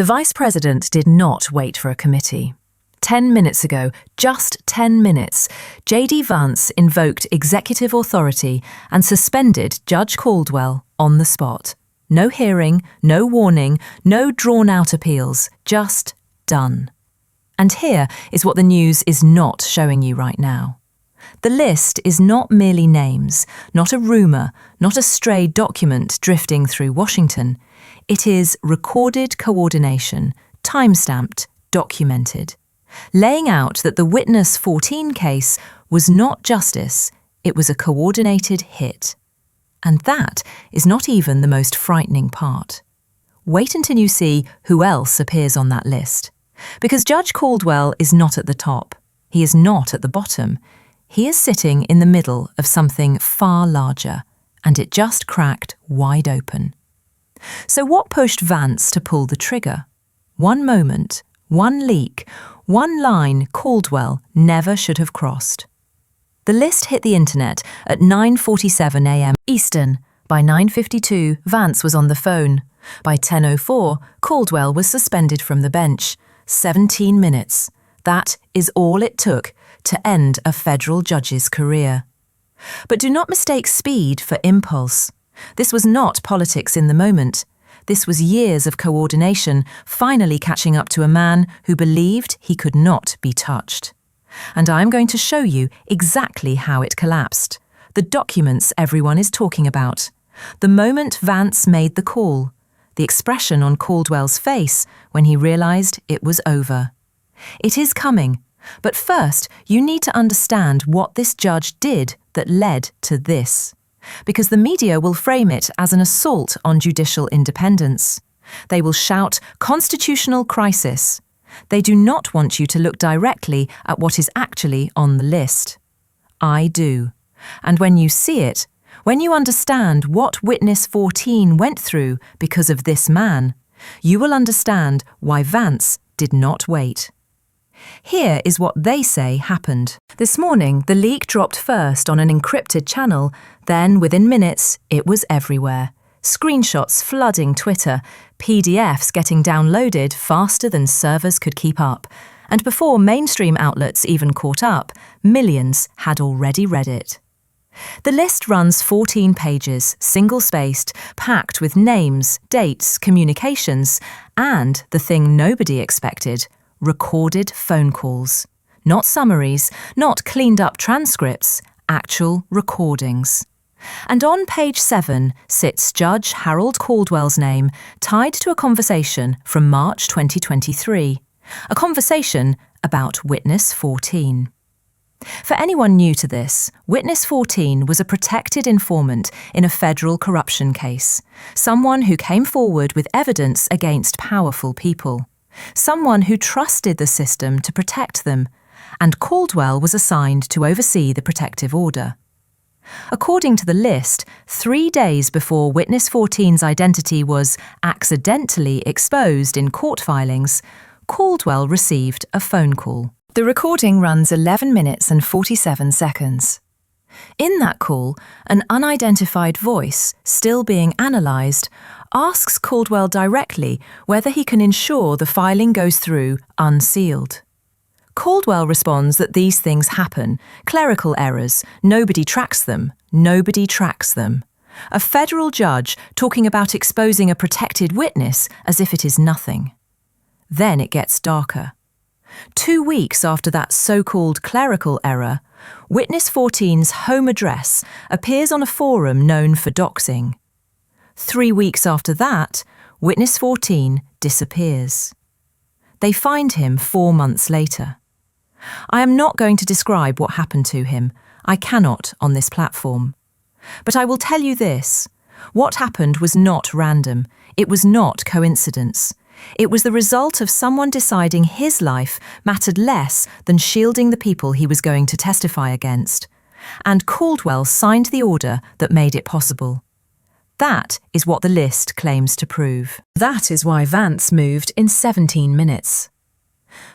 The Vice President did not wait for a committee. 10 minutes ago, just 10 minutes, JD Vance invoked executive authority and suspended Judge Caldwell on the spot. No hearing, no warning, no drawn-out appeals, just done. And here is what the news is not showing you right now. The list is not merely names, not a rumour, not a stray document drifting through Washington. It is recorded coordination, time-stamped, documented, laying out that the Witness 14 case was not justice, it was a coordinated hit. And that is not even the most frightening part. Wait until you see who else appears on that list. Because Judge Caldwell is not at the top. He is not at the bottom. He is sitting in the middle of something far larger, and it just cracked wide open. So what pushed Vance to pull the trigger? One moment, one leak, one line Caldwell never should have crossed. The list hit the internet at 9:47 a.m. Eastern. By 9:52, Vance was on the phone. By 10:04, Caldwell was suspended from the bench. 17 minutes. That is all it took to end a federal judge's career. But do not mistake speed for impulse. This was not politics in the moment. This was years of coordination finally catching up to a man who believed he could not be touched. And I'm going to show you exactly how it collapsed. The documents everyone is talking about. The moment Vance made the call. The expression on Caldwell's face when he realized it was over. It is coming, but first you need to understand what this judge did that led to this. Because the media will frame it as an assault on judicial independence. They will shout, "Constitutional crisis." They do not want you to look directly at what is actually on the list. I do. And when you see it, when you understand what Witness 14 went through because of this man, you will understand why Vance did not wait. Here is what they say happened. This morning, the leak dropped first on an encrypted channel, then within minutes, it was everywhere. Screenshots flooding Twitter, PDFs getting downloaded faster than servers could keep up. And before mainstream outlets even caught up, millions had already read it. The list runs 14 pages, single-spaced, packed with names, dates, communications, and the thing nobody expected, recorded phone calls. Not summaries, not cleaned-up transcripts, actual recordings. And on page 7 sits Judge Harold Caldwell's name tied to a conversation from March 2023, a conversation about Witness 14. For anyone new to this, Witness 14 was a protected informant in a federal corruption case, someone who came forward with evidence against powerful people, someone who trusted the system to protect them, and Caldwell was assigned to oversee the protective order. According to the list, 3 days before Witness 14's identity was accidentally exposed in court filings, Caldwell received a phone call. The recording runs 11 minutes and 47 seconds. In that call, an unidentified voice, still being analysed, asks Caldwell directly whether he can ensure the filing goes through unsealed. Caldwell responds that these things happen, clerical errors, nobody tracks them. A federal judge talking about exposing a protected witness as if it is nothing. Then it gets darker. 2 weeks after that so-called clerical error, Witness 14's home address appears on a forum known for doxing. 3 weeks after that, Witness 14 disappears. They find him 4 months later. I am not going to describe what happened to him. I cannot on this platform. But I will tell you this. What happened was not random. It was not coincidence. It was the result of someone deciding his life mattered less than shielding the people he was going to testify against. And Caldwell signed the order that made it possible. That is what the list claims to prove. That is why Vance moved in 17 minutes.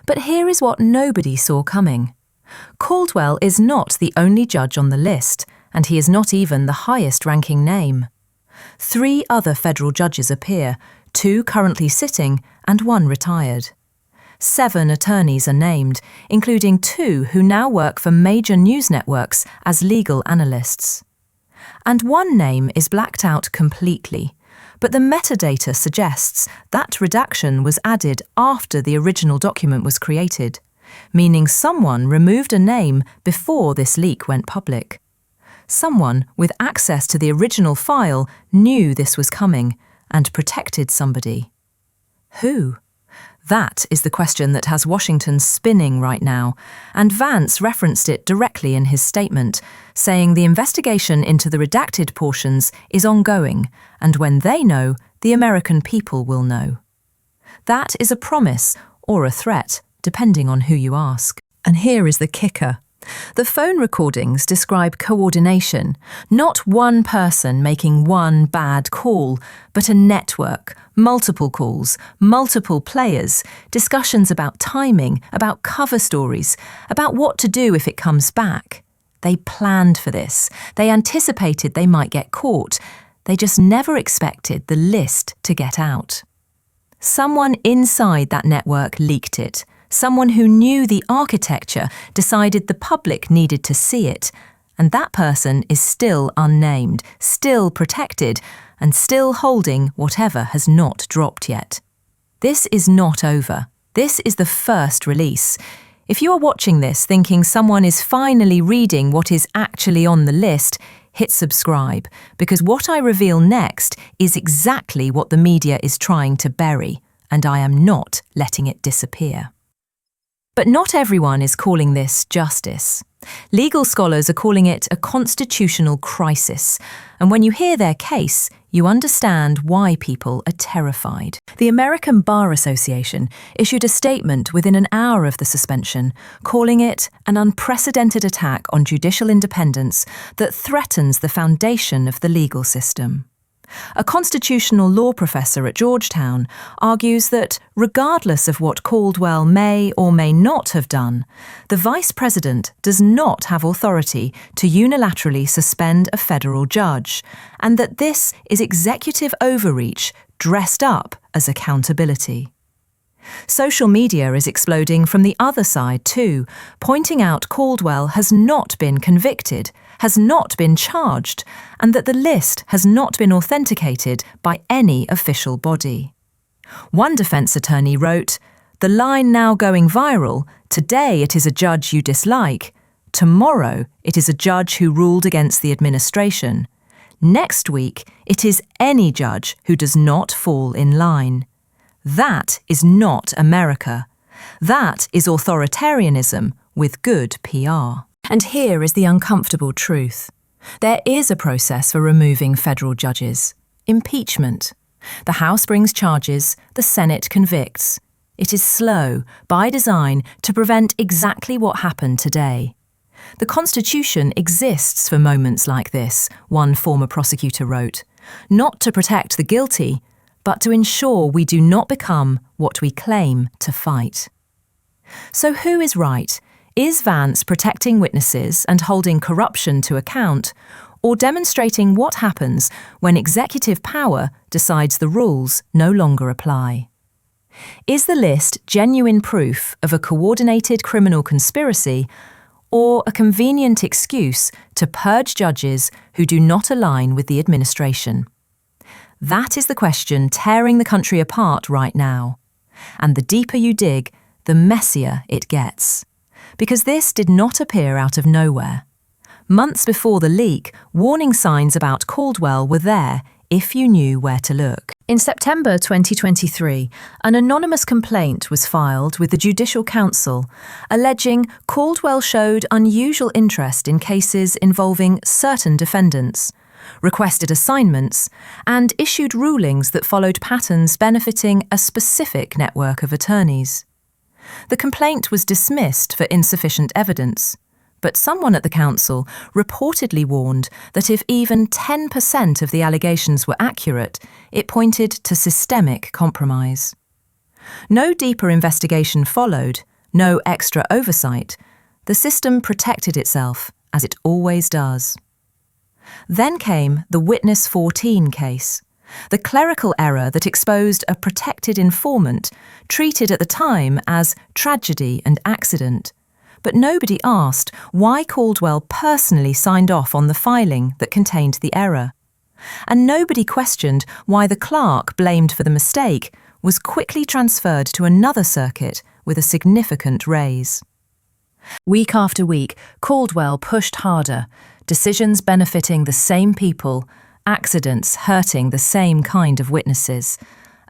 But here is what nobody saw coming. Caldwell is not the only judge on the list, and he is not even the highest-ranking name. 3 other federal judges appear, 2 currently sitting and 1 retired. 7 attorneys are named, including 2 who now work for major news networks as legal analysts. And 1 name is blacked out completely, but the metadata suggests that redaction was added after the original document was created, meaning someone removed a name before this leak went public. Someone with access to the original file knew this was coming and protected somebody. Who? That is the question that has Washington spinning right now, and Vance referenced it directly in his statement, saying the investigation into the redacted portions is ongoing, and when they know, the American people will know. That is a promise or a threat, depending on who you ask. And here is the kicker. The phone recordings describe coordination, not one person making one bad call, but a network, multiple calls, multiple players, discussions about timing, about cover stories, about what to do if it comes back. They planned for this. They anticipated they might get caught. They just never expected the list to get out. Someone inside that network leaked it. Someone who knew the architecture decided the public needed to see it, and that person is still unnamed, still protected, and still holding whatever has not dropped yet. This is not over. This is the first release. If you are watching this thinking someone is finally reading what is actually on the list, hit subscribe, because what I reveal next is exactly what the media is trying to bury, and I am not letting it disappear. But not everyone is calling this justice. Legal scholars are calling it a constitutional crisis, and when you hear their case, you understand why people are terrified. The American Bar Association issued a statement within an hour of the suspension, calling it an unprecedented attack on judicial independence that threatens the foundation of the legal system. A constitutional law professor at Georgetown argues that, regardless of what Caldwell may or may not have done, the vice president does not have authority to unilaterally suspend a federal judge, and that this is executive overreach dressed up as accountability. Social media is exploding from the other side too, pointing out Caldwell has not been convicted, has not been charged, and that the list has not been authenticated by any official body. One defense attorney wrote, "The line now going viral, today it is a judge you dislike, tomorrow it is a judge who ruled against the administration. Next week it is any judge who does not fall in line. That is not America. That is authoritarianism with good PR." And here is the uncomfortable truth. There is a process for removing federal judges. Impeachment. The House brings charges, the Senate convicts. It is slow, by design, to prevent exactly what happened today. The Constitution exists for moments like this, one former prosecutor wrote, not to protect the guilty, but to ensure we do not become what we claim to fight. So who is right? Is Vance protecting witnesses and holding corruption to account, or demonstrating what happens when executive power decides the rules no longer apply? Is the list genuine proof of a coordinated criminal conspiracy, or a convenient excuse to purge judges who do not align with the administration? That is the question tearing the country apart right now. And the deeper you dig, the messier it gets. Because this did not appear out of nowhere. Months before the leak, warning signs about Caldwell were there if you knew where to look. In September 2023, an anonymous complaint was filed with the Judicial Council, alleging Caldwell showed unusual interest in cases involving certain defendants, requested assignments, and issued rulings that followed patterns benefiting a specific network of attorneys. The complaint was dismissed for insufficient evidence, but someone at the council reportedly warned that if even 10% of the allegations were accurate, it pointed to systemic compromise. No deeper investigation followed, no extra oversight. The system protected itself, as it always does. Then came the Witness 14 case, The clerical error that exposed a protected informant, treated at the time as tragedy and accident. But nobody asked why Caldwell personally signed off on the filing that contained the error. And nobody questioned why the clerk blamed for the mistake was quickly transferred to another circuit with a significant raise. Week after week, Caldwell pushed harder, decisions benefiting the same people, accidents hurting the same kind of witnesses,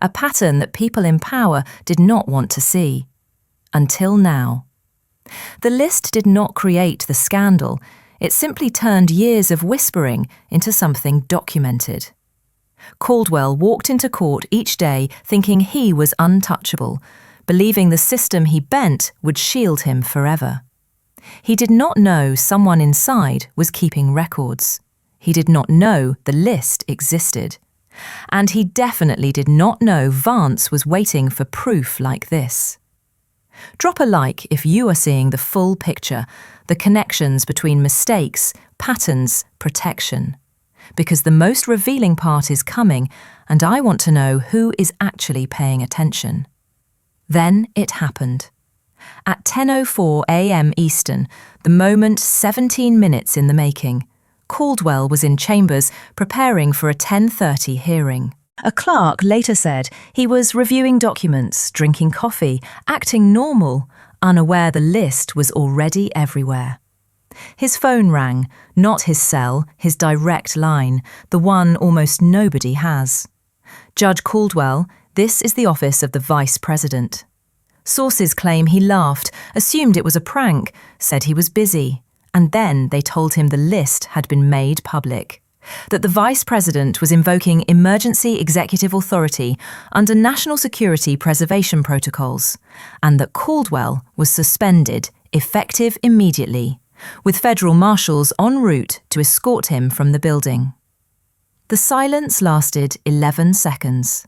a pattern that people in power did not want to see. Until now. The list did not create the scandal, it simply turned years of whispering into something documented. Caldwell walked into court each day thinking he was untouchable, believing the system he bent would shield him forever. He did not know someone inside was keeping records. He did not know the list existed. And he definitely did not know Vance was waiting for proof like this. Drop a like if you are seeing the full picture, the connections between mistakes, patterns, protection. Because the most revealing part is coming, and I want to know who is actually paying attention. Then it happened. At 10:04 a.m. Eastern, the moment 17 minutes in the making, Caldwell was in chambers preparing for a 10:30 hearing. A clerk later said he was reviewing documents, drinking coffee, acting normal, unaware the list was already everywhere. His phone rang, not his cell, his direct line, the one almost nobody has. Judge Caldwell, this is the office of the Vice President. Sources claim he laughed, assumed it was a prank, said he was busy, and then they told him the list had been made public. That the Vice President was invoking emergency executive authority under national security preservation protocols, and that Caldwell was suspended, effective immediately, with federal marshals en route to escort him from the building. The silence lasted 11 seconds.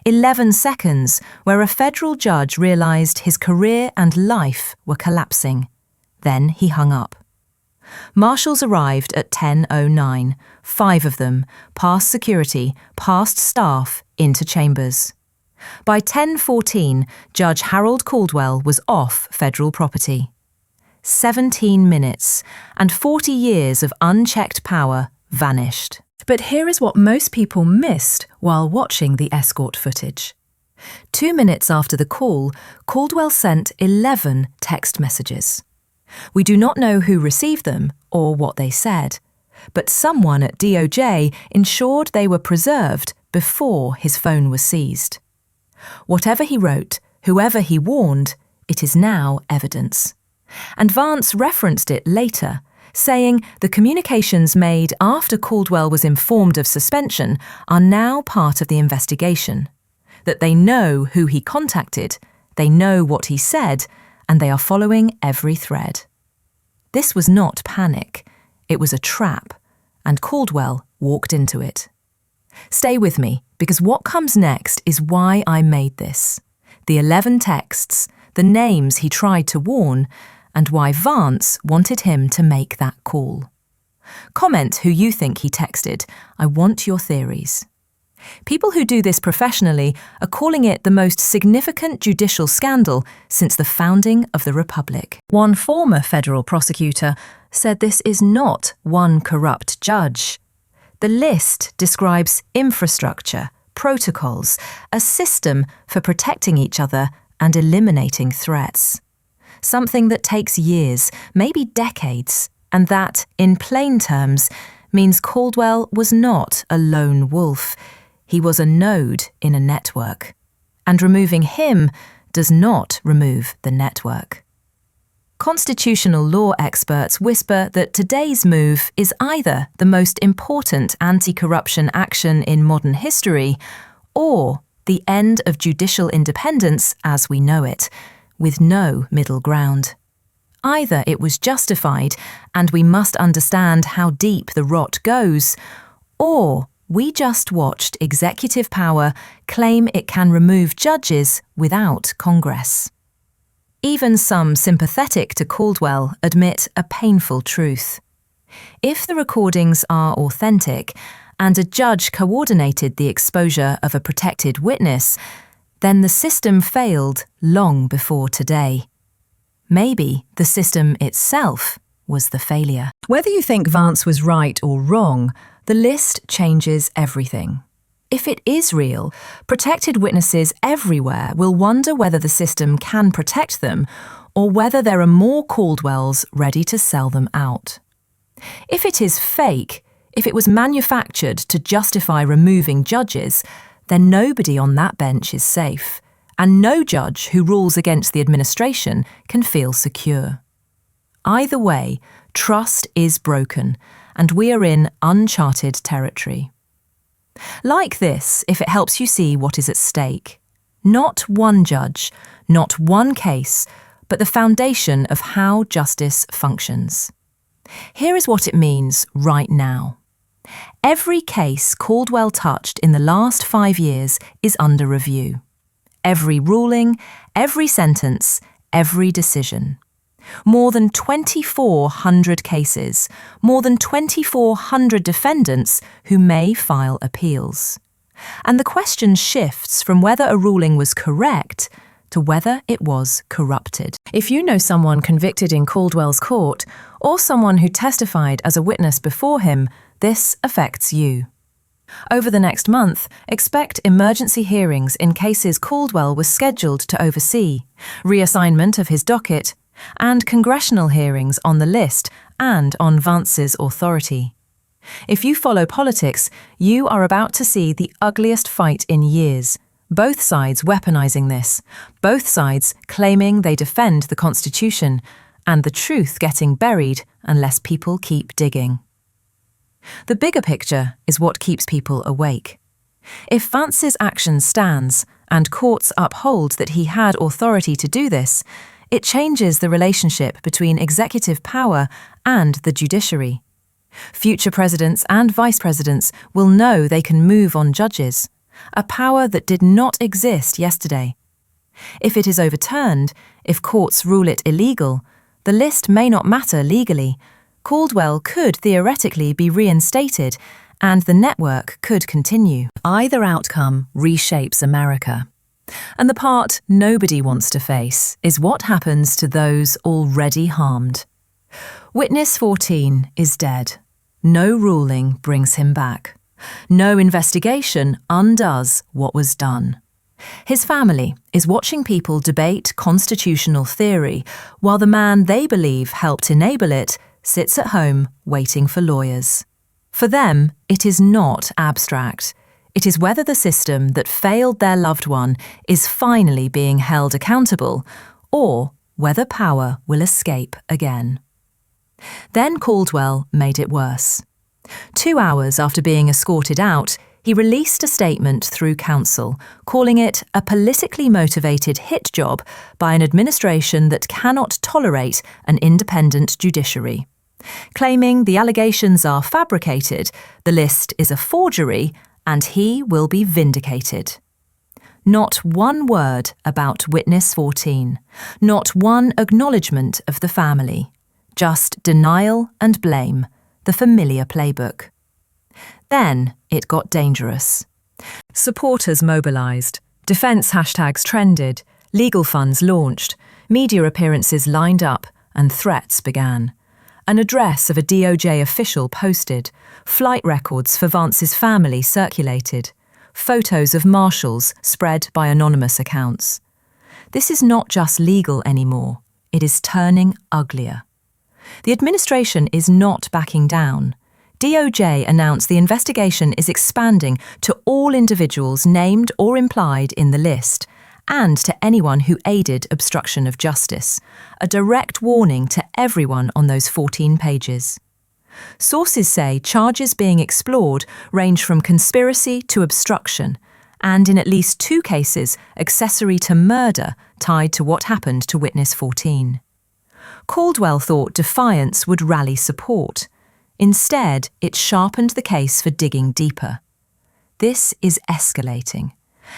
11 seconds where a federal judge realised his career and life were collapsing. Then he hung up. Marshals arrived at 10:09, 5 of them, past security, past staff, into chambers. By 10:14, Judge Harold Caldwell was off federal property. 17 minutes and 40 years of unchecked power vanished. But here is what most people missed while watching the escort footage. 2 minutes after the call, Caldwell sent 11 text messages. We do not know who received them or what they said, but someone at DOJ ensured they were preserved before his phone was seized. Whatever he wrote, whoever he warned, it is now evidence. And Vance referenced it later, saying the communications made after Caldwell was informed of suspension are now part of the investigation, that they know who he contacted, they know what he said, and they are following every thread. This was not panic, it was a trap, and Caldwell walked into it. Stay with me, because what comes next is why I made this. The 11 texts, the names he tried to warn, and why Vance wanted him to make that call. Comment who you think he texted. I want your theories. People who do this professionally are calling it the most significant judicial scandal since the founding of the Republic. One former federal prosecutor said this is not one corrupt judge. The list describes infrastructure, protocols, a system for protecting each other and eliminating threats. Something that takes years, maybe decades, and that, in plain terms, means Caldwell was not a lone wolf. He was a node in a network. And removing him does not remove the network. Constitutional law experts whisper that today's move is either the most important anti-corruption action in modern history or the end of judicial independence as we know it, with no middle ground. Either it was justified and we must understand how deep the rot goes, or we just watched executive power claim it can remove judges without Congress. Even some sympathetic to Caldwell admit a painful truth. If the recordings are authentic, and a judge coordinated the exposure of a protected witness, then the system failed long before today. Maybe the system itself was the failure. Whether you think Vance was right or wrong, the list changes everything. If it is real, protected witnesses everywhere will wonder whether the system can protect them or whether there are more Caldwells ready to sell them out. If it is fake, if it was manufactured to justify removing judges, then nobody on that bench is safe, and no judge who rules against the administration can feel secure. Either way, trust is broken, and we are in uncharted territory. Like this, if it helps you see what is at stake. Not one judge, not one case, but the foundation of how justice functions. Here is what it means right now. Every case Caldwell touched in the last 5 years is under review. Every ruling, every sentence, every decision. More than 2,400 cases, more than 2,400 defendants who may file appeals. And the question shifts from whether a ruling was correct to whether it was corrupted. If you know someone convicted in Caldwell's court, or someone who testified as a witness before him, this affects you. Over the next month, expect emergency hearings in cases Caldwell was scheduled to oversee, reassignment of his docket, and congressional hearings on the list and on Vance's authority. If you follow politics, you are about to see the ugliest fight in years, both sides weaponizing this, both sides claiming they defend the Constitution, and the truth getting buried unless people keep digging. The bigger picture is what keeps people awake. If Vance's action stands, and courts uphold that he had authority to do this, it changes the relationship between executive power and the judiciary. Future presidents and vice presidents will know they can move on judges, a power that did not exist yesterday. If it is overturned, if courts rule it illegal, the list may not matter legally. Caldwell could theoretically be reinstated, and the network could continue. Either outcome reshapes America. And the part nobody wants to face is what happens to those already harmed. Witness 14 is dead. No ruling brings him back. No investigation undoes what was done. His family is watching people debate constitutional theory, while the man they believe helped enable it sits at home waiting for lawyers. For them, it is not abstract. It is whether the system that failed their loved one is finally being held accountable, or whether power will escape again. Then Caldwell made it worse. 2 hours after being escorted out, he released a statement through counsel, calling it a politically motivated hit job by an administration that cannot tolerate an independent judiciary. Claiming the allegations are fabricated, the list is a forgery, and he will be vindicated. Not one word about Witness 14, not one acknowledgement of the family, just denial and blame, the familiar playbook. Then it got dangerous. Supporters mobilised, defence hashtags trended, legal funds launched, media appearances lined up, and threats began. An address of a DOJ official posted, flight records for Vance's family circulated, photos of marshals spread by anonymous accounts. This is not just legal anymore, it is turning uglier. The administration is not backing down. DOJ announced the investigation is expanding to all individuals named or implied in the list, and to anyone who aided obstruction of justice, a direct warning to everyone on those 14 pages. Sources say charges being explored range from conspiracy to obstruction, and in at least 2 cases, accessory to murder tied to what happened to Witness 14. Caldwell thought defiance would rally support. Instead, it sharpened the case for digging deeper. This is escalating,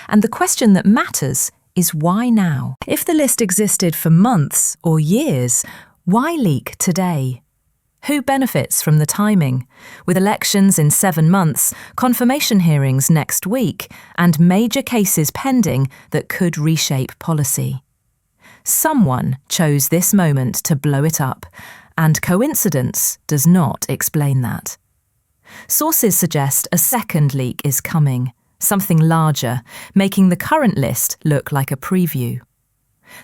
and the question that matters is why now? If the list existed for months or years, why leak today? Who benefits from the timing? With elections in 7 months, confirmation hearings next week, and major cases pending that could reshape policy. Someone chose this moment to blow it up, and coincidence does not explain that. Sources suggest a second leak is coming, something larger, making the current list look like a preview.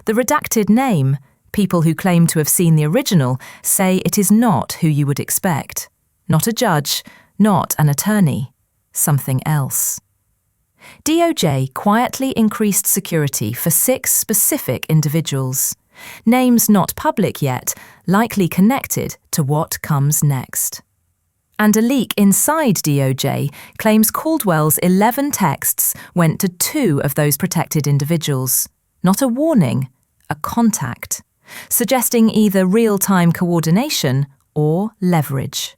The redacted name, people who claim to have seen the original, say it is not who you would expect. Not a judge, not an attorney, something else. DOJ quietly increased security for 6 specific individuals. Names not public yet, likely connected to what comes next. And a leak inside DOJ claims Caldwell's 11 texts went to 2 of those protected individuals. Not a warning, a contact, suggesting either real-time coordination or leverage.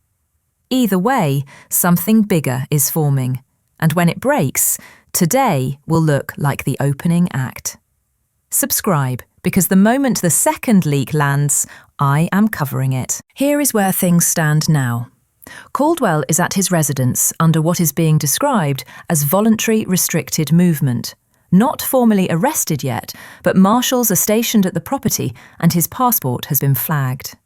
Either way, something bigger is forming, and when it breaks, today will look like the opening act. Subscribe, because the moment the second leak lands, I am covering it. Here is where things stand now. Caldwell is at his residence under what is being described as voluntary restricted movement. Not formally arrested yet, but marshals are stationed at the property and his passport has been flagged.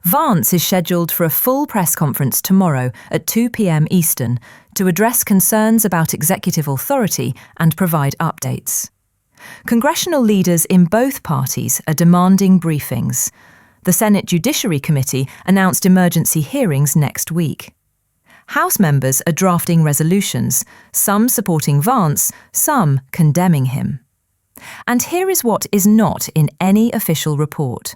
Vance is scheduled for a full press conference tomorrow at 2 p.m. Eastern to address concerns about executive authority and provide updates. Congressional leaders in both parties are demanding briefings. The Senate Judiciary Committee announced emergency hearings next week. House members are drafting resolutions, some supporting Vance, some condemning him. And here is what is not in any official report.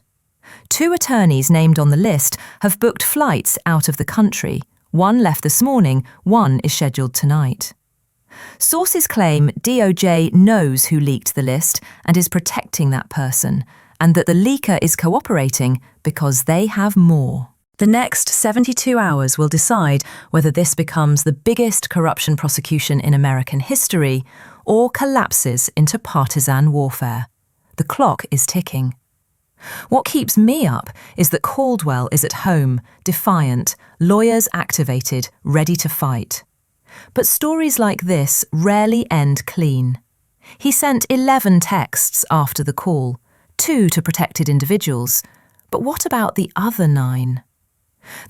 2 attorneys named on the list have booked flights out of the country. 1 left this morning, 1 is scheduled tonight. Sources claim DOJ knows who leaked the list and is protecting that person, and that the leaker is cooperating because they have more. The next 72 hours will decide whether this becomes the biggest corruption prosecution in American history or collapses into partisan warfare. The clock is ticking. What keeps me up is that Caldwell is at home, defiant, lawyers activated, ready to fight. But stories like this rarely end clean. He sent 11 texts after the call, 2 to protected individuals. But what about the other 9?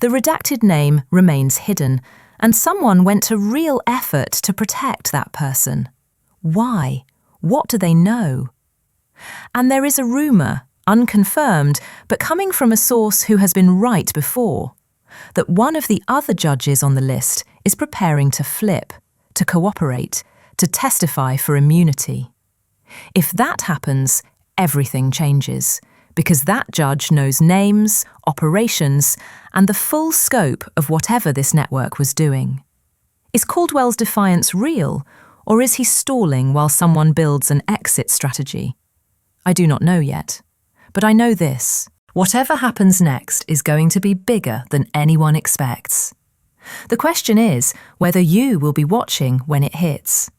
The redacted name remains hidden, and someone went to real effort to protect that person. Why? What do they know? And there is a rumour, unconfirmed, but coming from a source who has been right before, that one of the other judges on the list is preparing to flip, to cooperate, to testify for immunity. If that happens, everything changes, because that judge knows names, operations, and the full scope of whatever this network was doing. Is Caldwell's defiance real, or is he stalling while someone builds an exit strategy? I do not know yet, but I know this. Whatever happens next is going to be bigger than anyone expects. The question is whether you will be watching when it hits.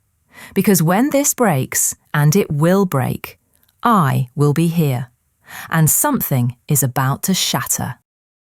Because when this breaks, and it will break, I will be here. And something is about to shatter.